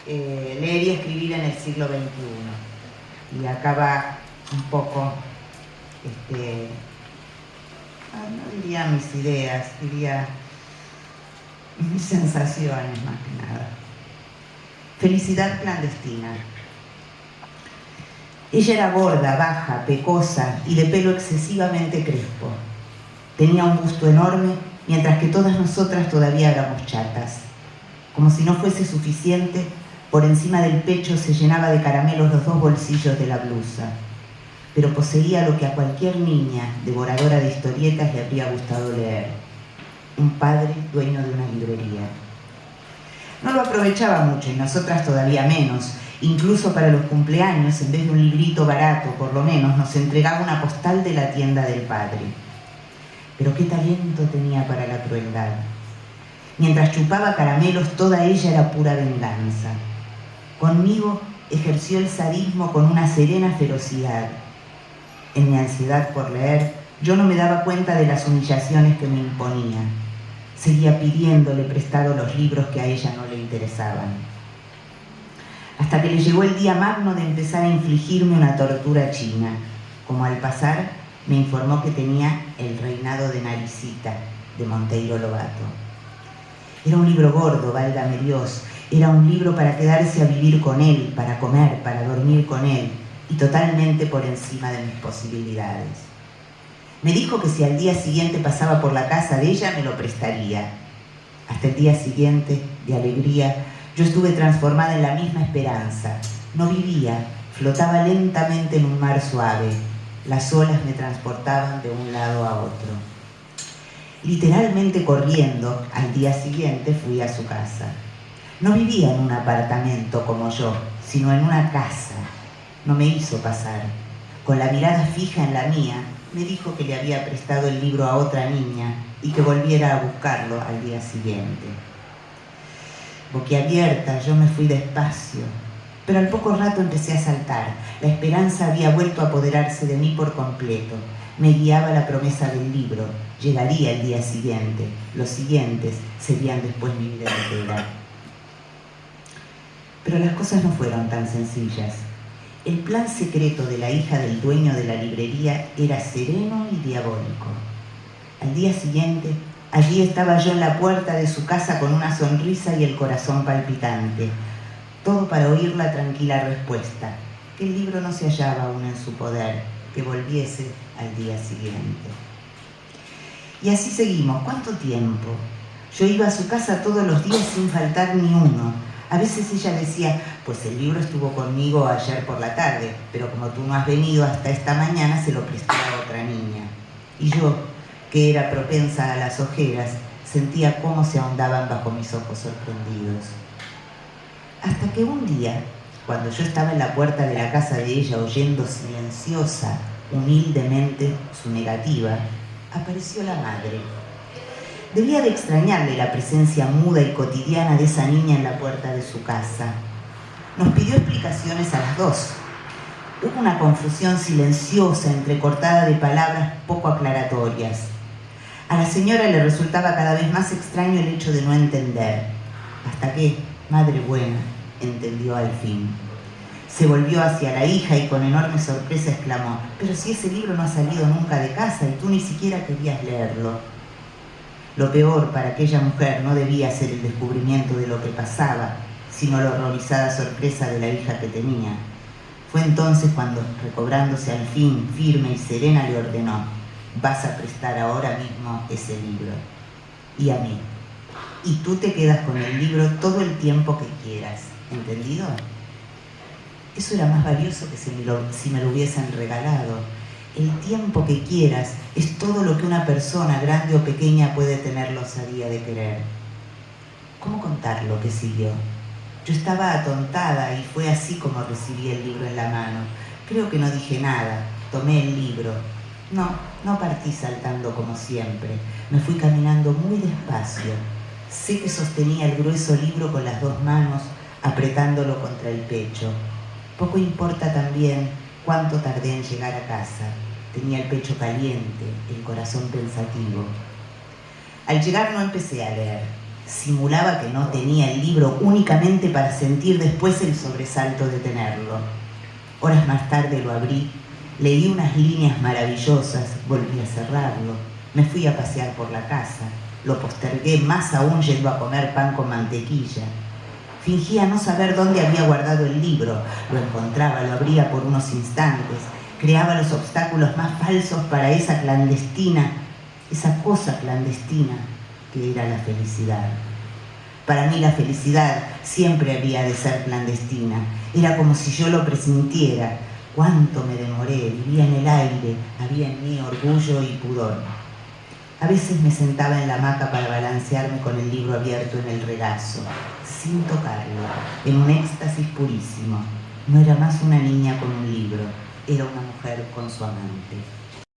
leer y escribir en el siglo XXI. Y acá va un poco, no diría mis ideas, diría mis sensaciones más que nada. Felicidad clandestina. Ella era gorda, baja, pecosa y de pelo excesivamente crespo. Tenía un busto enorme, mientras que todas nosotras todavía éramos chatas. Como si no fuese suficiente, por encima del pecho se llenaba de caramelos los dos bolsillos de la blusa. Pero poseía lo que a cualquier niña devoradora de historietas le habría gustado leer: un padre dueño de una librería. No lo aprovechaba mucho y nosotras todavía menos. Incluso para los cumpleaños, en vez de un librito barato, por lo menos, nos entregaba una postal de la tienda del padre. Pero qué talento tenía para la crueldad. Mientras chupaba caramelos, toda ella era pura venganza. Conmigo ejerció el sadismo con una serena ferocidad. En mi ansiedad por leer, yo no me daba cuenta de las humillaciones que me imponía. Seguía pidiéndole prestado los libros que a ella no le interesaban. Hasta que le llegó el día magno de empezar a infligirme una tortura china. Como al pasar, me informó que tenía El reinado de Naricita, de Monteiro Lobato. Era un libro gordo, válgame Dios. Era un libro para quedarse a vivir con él, para comer, para dormir con él, y totalmente por encima de mis posibilidades. Me dijo que si al día siguiente pasaba por la casa de ella, me lo prestaría. Hasta el día siguiente, de alegría, yo estuve transformada en la misma esperanza. No vivía, flotaba lentamente en un mar suave. Las olas me transportaban de un lado a otro. Literalmente corriendo, al día siguiente fui a su casa. No vivía en un apartamento como yo, sino en una casa. No me hizo pasar. Con la mirada fija en la mía, me dijo que le había prestado el libro a otra niña y que volviera a buscarlo al día siguiente. Boquiabierta, yo me fui despacio, pero al poco rato empecé a saltar. La esperanza había vuelto a apoderarse de mí por completo. Me guiaba la promesa del libro. Llegaría el día siguiente. Los siguientes serían después mi vida entera. Pero las cosas no fueron tan sencillas. El plan secreto de la hija del dueño de la librería era sereno y diabólico. Al día siguiente, allí estaba yo en la puerta de su casa con una sonrisa y el corazón palpitante. Todo para oír la tranquila respuesta, que el libro no se hallaba aún en su poder, que volviese al día siguiente. Y así seguimos. ¿Cuánto tiempo? Yo iba a su casa todos los días sin faltar ni uno. A veces ella decía: pues el libro estuvo conmigo ayer por la tarde, pero como tú no has venido hasta esta mañana, se lo presté a otra niña. Y yo, que era propensa a las ojeras, sentía cómo se ahondaban bajo mis ojos sorprendidos. Hasta que un día, cuando yo estaba en la puerta de la casa de ella oyendo silenciosa, humildemente su negativa, apareció la madre. Debía de extrañarle la presencia muda y cotidiana de esa niña en la puerta de su casa. Nos pidió explicaciones a las dos. Hubo una confusión silenciosa, entrecortada de palabras poco aclaratorias. A la señora le resultaba cada vez más extraño el hecho de no entender, hasta que, madre buena, entendió al fin. Se volvió hacia la hija y con enorme sorpresa exclamó: pero si ese libro no ha salido nunca de casa y tú ni siquiera querías leerlo. Lo peor para aquella mujer no debía ser el descubrimiento de lo que pasaba, sino la horrorizada sorpresa de la hija que tenía. Fue entonces cuando, recobrándose al fin, firme y serena, le ordenó: vas a prestar ahora mismo ese libro. Y a mí. Y tú te quedas con el libro todo el tiempo que quieras. ¿Entendido? Eso era más valioso que si me lo hubiesen regalado. El tiempo que quieras es todo lo que una persona, grande o pequeña, puede tener la osadía de querer. ¿Cómo contar lo que siguió? Yo estaba atontada y fue así como recibí el libro en la mano. Creo que no dije nada. Tomé el libro. No partí saltando como siempre. Me fui caminando muy despacio. Sé que sostenía el grueso libro con las dos manos, apretándolo contra el pecho. Poco importa también cuánto tardé en llegar a casa. Tenía el pecho caliente, el corazón pensativo. Al llegar no empecé a leer. Simulaba que no tenía el libro únicamente para sentir después el sobresalto de tenerlo. Horas más tarde lo abrí, leí unas líneas maravillosas, volví a cerrarlo, me fui a pasear por la casa, lo postergué más aún yendo a comer pan con mantequilla. Fingía no saber dónde había guardado el libro, lo encontraba, lo abría por unos instantes, creaba los obstáculos más falsos para esa clandestina, esa cosa clandestina que era la felicidad. Para mí la felicidad siempre había de ser clandestina, era como si yo lo presintiera. Cuánto me demoré, vivía en el aire, había en mí orgullo y pudor. A veces me sentaba en la hamaca para balancearme con el libro abierto en el regazo, sin tocarlo, en un éxtasis purísimo. No era más una niña con un libro, era una mujer con su amante.